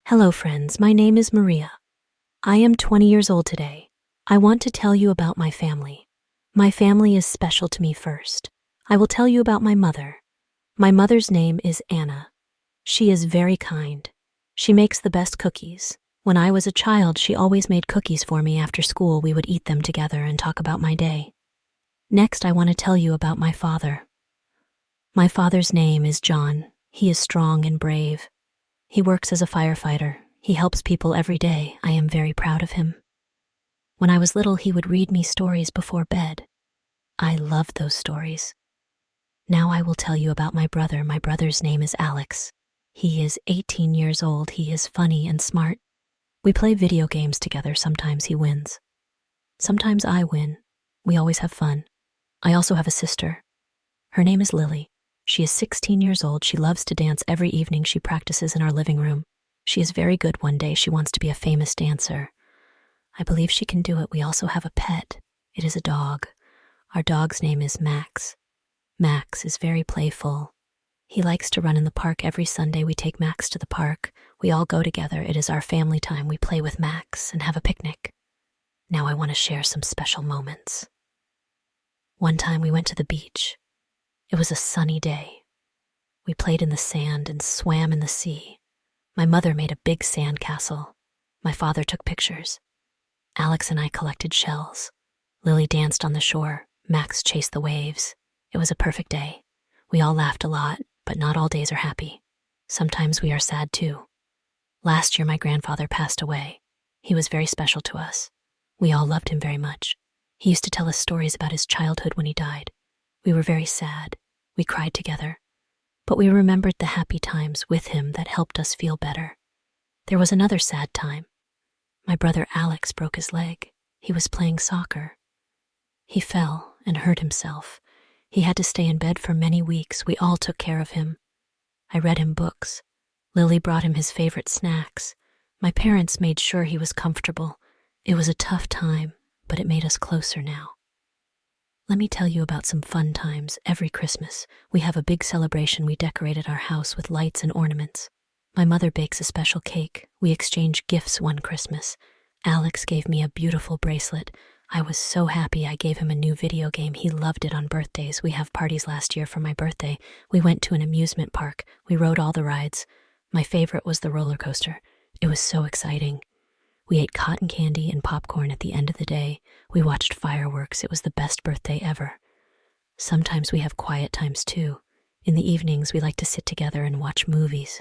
Hello, friends. My name is Maria. I am 20 years old today. I want to tell you about my family. My family is special to me first. I will tell you about my mother. My mother's name is Anna. She is very kind. She makes the best cookies. When I was a child, she always made cookies for me after school. We would eat them together and talk about my day. Next, I want to tell you about my father. My father's name is John. He is strong and brave. He works as a firefighter. He helps people every day. I am very proud of him. When I was little, he would read me stories before bed. I loved those stories. Now I will tell you about my brother. My brother's name is Alex. He is 18 years old. He is funny and smart. We play video games together. Sometimes he wins. Sometimes I win. We always have fun. I also have a sister. Her name is Lily. She is 16 years old. She loves to dance every evening. She practices in our living room. She is very good. One day she wants to be a famous dancer. I believe she can do it. We also have a pet. It is a dog. Our dog's name is Max. Max is very playful. He likes to run in the park every Sunday. We take Max to the park. We all go together. It is our family time. We play with Max and have a picnic. Now I want to share some special moments. One time we went to the beach. It was a sunny day. We played in the sand and swam in the sea. My mother made a big sand castle. My father took pictures. Alex and I collected shells. Lily danced on the shore. Max chased the waves. It was a perfect day. We all laughed a lot, but not all days are happy. Sometimes we are sad too. Last year, my grandfather passed away. He was very special to us. We all loved him very much. He used to tell us stories about his childhood when he died. We were very sad. We cried together. But we remembered the happy times with him that helped us feel better. There was another sad time. My brother Alex broke his leg. He was playing soccer. He fell and hurt himself. He had to stay in bed for many weeks. We all took care of him. I read him books. Lily brought him his favorite snacks. My parents made sure he was comfortable. It was a tough time, but it made us closer now. Let me tell you about some fun times. Every Christmas, we have a big celebration. We decorated our house with lights and ornaments. My mother bakes a special cake. We exchange gifts one Christmas. Alex gave me a beautiful bracelet. I was so happy. I gave him a new video game. He loved it on birthdays. We have parties. Last year for my birthday. We went to an amusement park. We rode all the rides. My favorite was the roller coaster. It was so exciting. We ate cotton candy and popcorn at the end of the day. We watched fireworks. It was the best birthday ever. Sometimes we have quiet times too. In the evenings, we like to sit together and watch movies.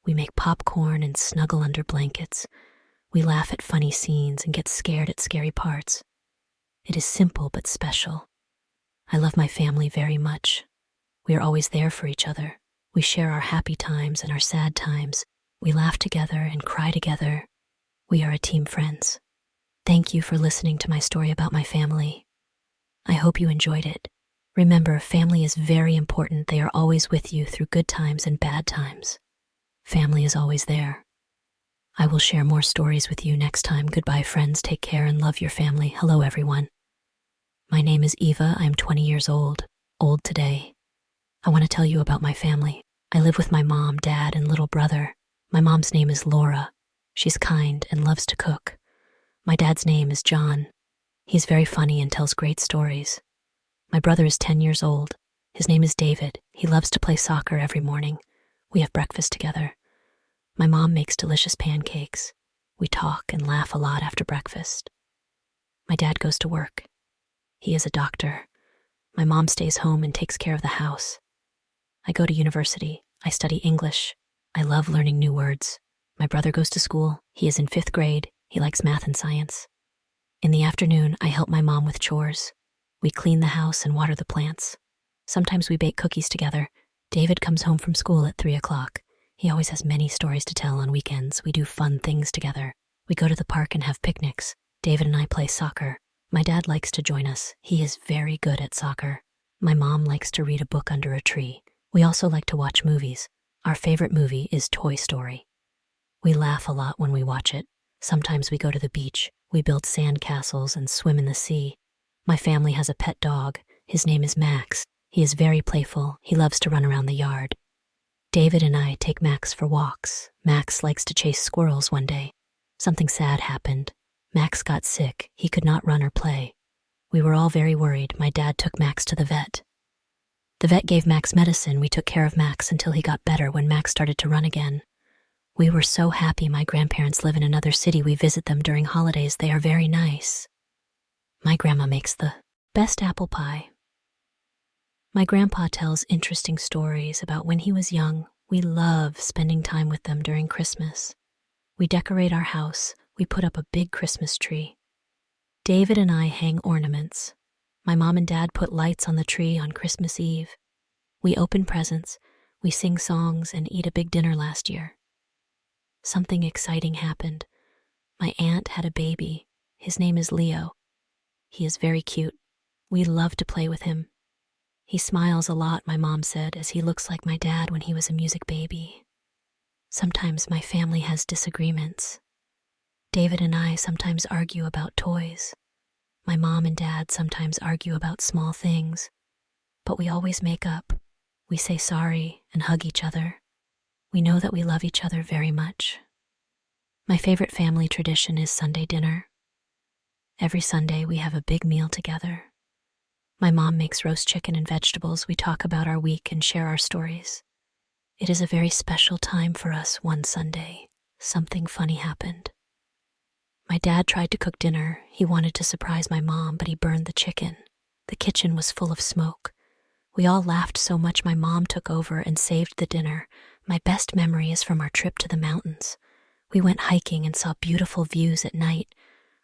We make popcorn and snuggle under blankets. We laugh at funny scenes and get scared at scary parts. It is simple but special. I love my family very much. We are always there for each other. We share our happy times and our sad times. We laugh together and cry together. We are a team, friends. Thank you for listening to my story about my family. I hope you enjoyed it. Remember, family is very important. They are always with you through good times and bad times. Family is always there. I will share more stories with you next time. Goodbye, friends. Take care and love your family. Hello, everyone. My name is Eva. I'm 20 years old today. I want to tell you about my family. I live with my mom, dad, and little brother. My mom's name is Laura. She's kind and loves to cook. My dad's name is John. He's very funny and tells great stories. My brother is 10 years old. His name is David. He loves to play soccer every morning. We have breakfast together. My mom makes delicious pancakes. We talk and laugh a lot after breakfast. My dad goes to work. He is a doctor. My mom stays home and takes care of the house. I go to university. I study English. I love learning new words. My brother goes to school. He is in 5th grade. He likes math and science. In the afternoon, I help my mom with chores. We clean the house and water the plants. Sometimes we bake cookies together. David comes home from school at 3 o'clock. He always has many stories to tell on weekends. We do fun things together. We go to the park and have picnics. David and I play soccer. My dad likes to join us. He is very good at soccer. My mom likes to read a book under a tree. We also like to watch movies. Our favorite movie is Toy Story. We laugh a lot when we watch it. Sometimes we go to the beach. We build sand castles and swim in the sea. My family has a pet dog. His name is Max. He is very playful. He loves to run around the yard. David and I take Max for walks. Max likes to chase squirrels one day. Something sad happened. Max got sick. He could not run or play. We were all very worried. My dad took Max to the vet. The vet gave Max medicine. We took care of Max until he got better. When Max started to run again, we were so happy. My grandparents live in another city. We visit them during holidays. They are very nice. My grandma makes the best apple pie. My grandpa tells interesting stories about when he was young. We love spending time with them during Christmas. We decorate our house. We put up a big Christmas tree. David and I hang ornaments. My mom and dad put lights on the tree on Christmas Eve. We open presents. We sing songs and eat a big dinner last year. Something exciting happened. My aunt had a baby. His name is Leo. He is very cute. We love to play with him. He smiles a lot, my mom said, as he looks like my dad when he was a music baby. Sometimes my family has disagreements. David and I sometimes argue about toys. My mom and dad sometimes argue about small things, but we always make up. We say sorry and hug each other. We know that we love each other very much. My favorite family tradition is Sunday dinner. Every Sunday we have a big meal together. My mom makes roast chicken and vegetables. We talk about our week and share our stories. It is a very special time for us. One Sunday, something funny happened. My dad tried to cook dinner. He wanted to surprise my mom, but he burned the chicken. The kitchen was full of smoke. We all laughed so much my mom took over and saved the dinner. My best memory is from our trip to the mountains. We went hiking and saw beautiful views at night.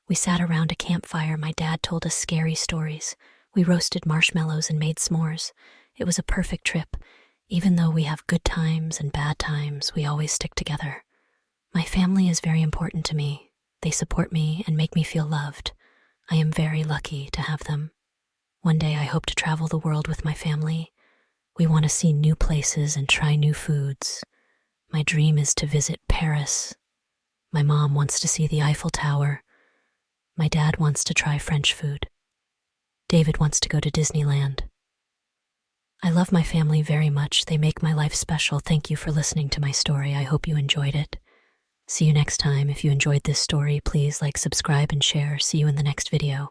We sat around a campfire. My dad told us scary stories. We roasted marshmallows and made s'mores. It was a perfect trip. Even though we have good times and bad times, we always stick together. My family is very important to me. They support me and make me feel loved. I am very lucky to have them. One day I hope to travel the world with my family. We want to see new places and try new foods. My dream is to visit Paris. My mom wants to see the Eiffel Tower. My dad wants to try French food. David wants to go to Disneyland. I love my family very much. They make my life special. Thank you for listening to my story. I hope you enjoyed it. See you next time. If you enjoyed this story, please like, subscribe, and share. See you in the next video.